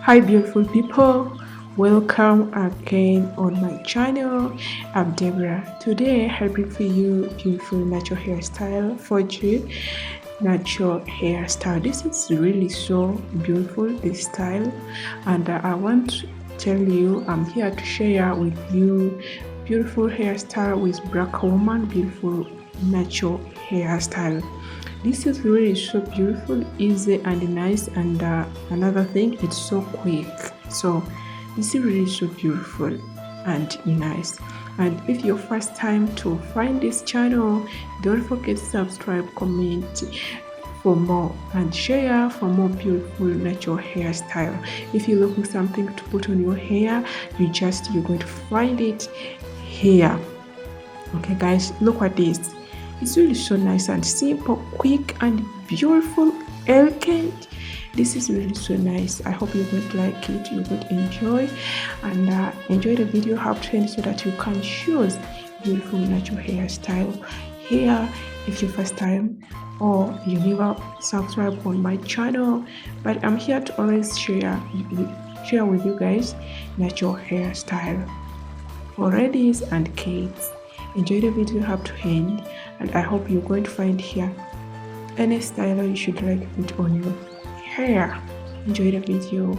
Hi beautiful people, welcome again on my channel. I'm Deborah. Today I bring for you beautiful natural hairstyle for you. Natural hairstyle. This is really so beautiful, this style, and I want to tell you I'm here to share with you beautiful hairstyle with black woman, beautiful natural hairstyle. This is really so beautiful, easy and nice, and another thing, it's so quick. So this is really so beautiful and nice. And if your first time to find this channel, don't forget to subscribe, comment for more, and share for more beautiful natural hairstyle. If you're looking something to put on your hair, you're going to find it here. Okay guys, look at this. It's really so nice and simple, quick and beautiful, elegant. This is really so nice. I hope you're going to like it, you're going to enjoy, and enjoy the video up to end so that you can choose beautiful natural hairstyle here. If your first time or you never subscribe on my channel, but I'm here to always share with you guys natural hairstyle for ladies and kids. Enjoy the video up to end, and I hope you're going to find here any style you should like to put on your hair. Enjoy the video.